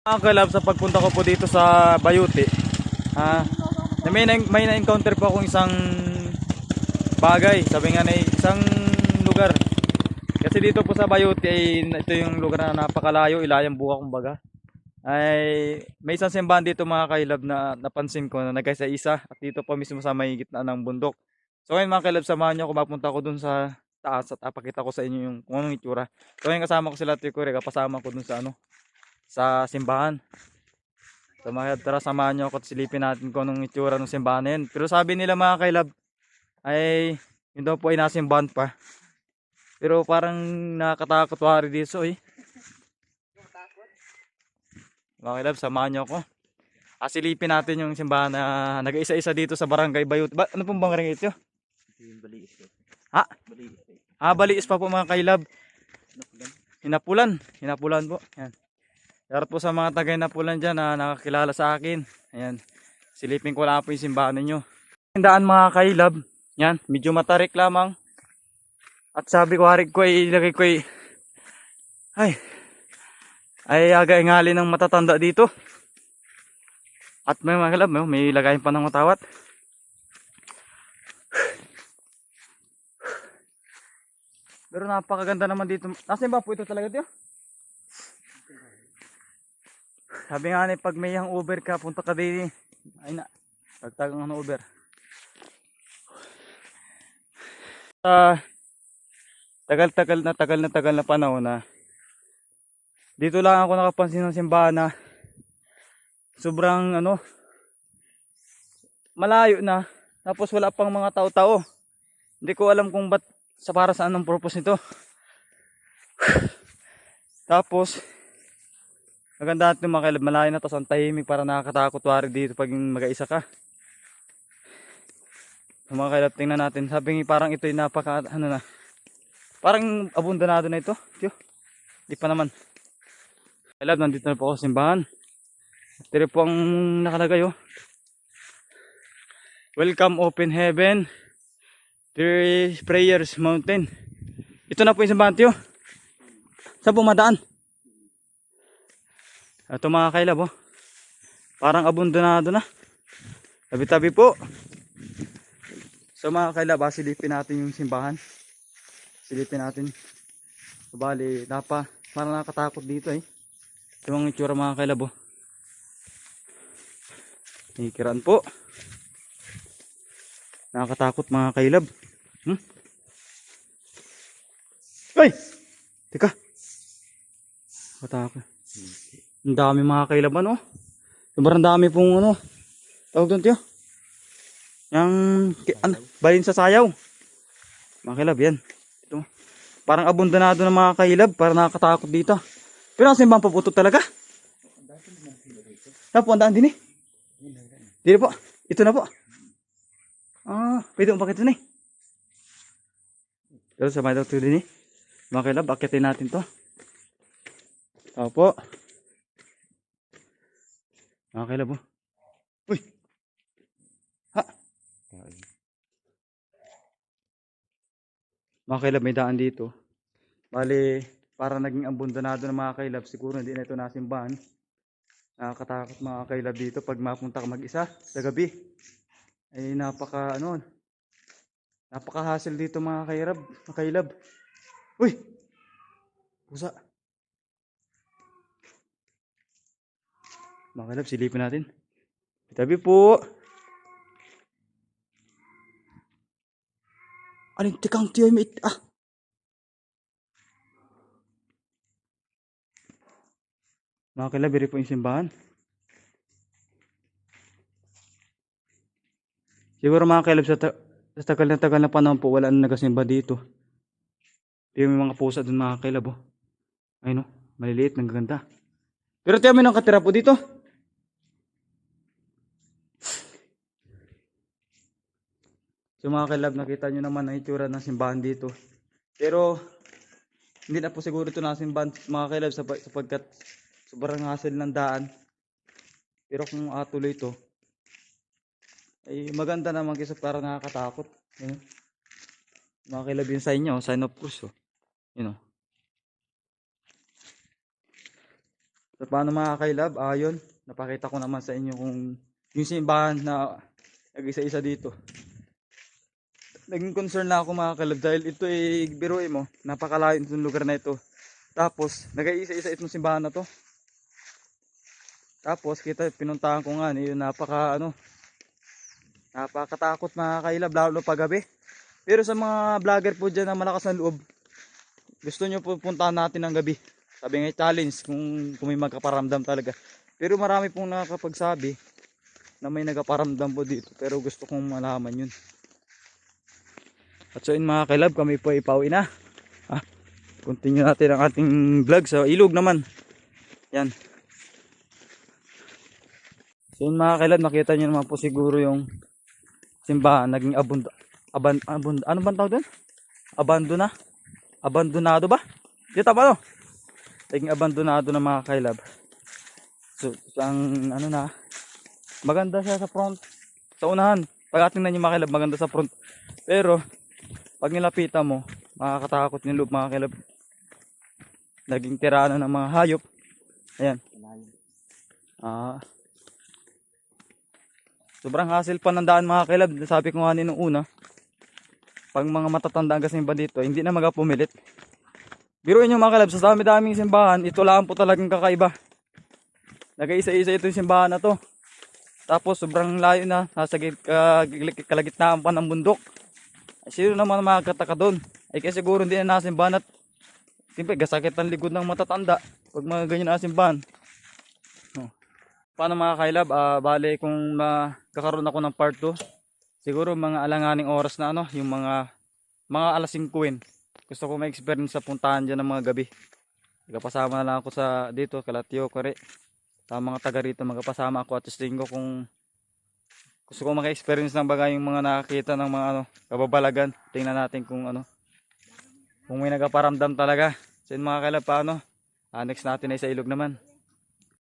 Mga kalab, sa pagpunta ko po dito sa Bayuti, may na-encounter po akong isang bagay. Sabi nga na isang lugar. Kasi dito po sa Bayuti ay ito yung lugar na napakalayo, ilayang buka kumbaga. Ay may isang simbahan dito mga kailab na napansin ko na nagkaisa-isa at dito po mismo sa may gitna ng bundok. So ngayon mga kailab, samahan nyo ako, mapunta ko dun sa taas at apakita ko sa inyo yung kung anong itsura. So ngayon kasama ko sila Tio Kurega, kasama ko dun sa sa simbahan. So mga kailab, tara samahan nyo ako at silipin natin kung anong itsura ng simbahan na yun. Pero sabi nila mga kailab ay yun daw po ay nasimbahan pa. Pero parang nakakatakot wari dito eh. Mga kailab, samahan nyo ako. Silipin natin yung simbahan na nag-isa-isa dito sa Barangay Bayut. Ano pong barangay ito? Baliis. Ha? Baliis. Baliis pa po mga kailab. Hinapulan. Hinapulan po. Yan. Darat po sa mga taga Hinapulan dyan na nakakilala sa akin. Ayan. Silipin ko lang po yung simbahan ninyo. Tandaan mga kailab. Yan. Medyo matarik lamang. At sabi ko, harig ko ay ilagay ko ay aga-ingali ng matatanda dito. At may mga kailab, may lagayin pa ng matawat. Pero napakaganda naman dito. Nasaan ba po ito talaga dito? Sabi nga ni, pag may yung Uber ka, punta ka din. Ay na, tagtagang ng Uber. Tagal na panahon na dito lang ako nakapansin ng simbahan na sobrang malayo na, tapos wala pang mga tao-tao. Hindi ko alam kung ba't para saan ang purpose nito. Tapos maganda natin mga kailab, malayo na, tapos ang tahimik, para nakakatakot wari dito pag mag-isa ka. So, mga kailab, tingnan natin. Sabi parang ito ay napaka na, parang abundonado na ito. Di pa naman. Kailab, nandito na po ako sa simbahan. Ito po ang nakalagay Welcome Open Heaven, Three Prayers Mountain. Ito na po yung simbahan, tiyo. Saan po madaan? Ito mga kailab, parang abundonado na. Tabi-tabi po. So mga kailab, silipin natin yung simbahan. Silipin natin. So, bali, parang nakatakot dito eh. Ito ang itsura mga kailab. Ikiran po. Nakakatakot mga kailab. Ay! Teka. Katakot. Ang dami mga kailab, sobrang dami pong tawag doon, tiyo. Yung balin sa sayaw. Mga kailab, yan. Ito. Parang abundonado ng mga kailab. Parang nakakatakot dito. Pero ang simbang paputo talaga. Yan po, ang daan din eh. Dito po. Ito na po. Pwede mo pakita na eh. Pero sa mga doktor din eh. Mga kailab, akitin natin to. Opo. Mga kailab, uy. Ha. Mga kailab, may daan dito. Bali, para naging abundonado ng mga kailab. Siguro hindi na ito nasimbahan. Nakakatakot mga kailab dito pag mapunta ka mag-isa sa gabi. Ay napaka-hassle dito mga kailab. Uy! Pusa. Mga kailab, silipin natin. Tabi po. Aling tikang tiyo may Mga kailab, biri po yung simbahan. Siguro mga kailab, sa tagal na panahon po, wala na nagasimba dito. Pero may mga pusa dun mga kailab. Ayun, maliliit, nagaganda. Pero tiyo, may nakatira po dito. So mga kailab, nakita nyo naman ang itsura ng simbahan dito. Pero hindi na po siguro ito nasimbahan mga kailab, sapagkat sobrang hassle ng daan. Pero kung tuloy ito, ay maganda naman kasi parang nakakatakot. Mga kailab, yung sign niya, sign of cross. So paano mga kailab, ayun, napakita ko naman sa inyo kung yung simbahan na nag-isa-isa dito. Naging concern na ako mga kailab dahil ito ay biruin mo, napakalayo itong lugar na ito. Tapos nag-iisa-isa itong simbahan na to. Tapos kita pinuntahan ko nga yun, napakatakot mga kailab lalo pag gabi. Pero sa mga vlogger po dyan na malakas ng loob, gusto nyo po puntahan natin ng gabi. Sabi nga challenge kung may magkaparamdam talaga. Pero marami pong nakakapagsabi na may nagkaparamdam po dito. Pero gusto kong malaman yun. At so yun mga kailab, kami po ipauwi na. Continue natin ang ating vlog sa ilog naman. Yan. So yun mga kailab, nakita nyo naman po siguro yung simbahan. Naging ano bang tawag doon? Abandonado ba? Dito pa no? Naging abandonado na mga kailab. So ang ano na, maganda siya sa front, sa unahan. Pag ating na mga kailab, maganda sa front. Pero pag nilapitan mo, makakatakot yung loob mga kailab. Naging tirana ng mga hayop. Ayan. Sobrang hassle pa ng daan mga kailab. Sabi ko nga nung una, pag mga matatanda ang simba dito, hindi na magapumilit. Biruin nyo mga kailab, sa dami-daming simbahan, ito lang po talagang kakaiba. Nag-isa-isa ito yung simbahan na to. Tapos sobrang layo na, nasa kalagitnaan pa ng bundok. Sino naman makakataka doon? Ay kasi siguro hindi na nasimbahan at siyempre gasakit ang likod ng matatanda pag mga ganyan nasimbahan. Paano mga kailab? Bale kung kakaroon ako ng part 2, siguro mga alanganing oras na yung mga alas 5. Gusto ko ma-experience sa puntahan dyan ng mga gabi. Magpasama na lang ako sa dito, Kalatio, Kore. Sa mga taga rito, magpasama ako at tingin ko kung gusto ko maka-experience ng bagay yung mga nakakita ng mga kababalagan. Tingnan natin kung kung may nagaparamdam talaga. So yun mga kailab, paano? Next natin ay sa ilog naman.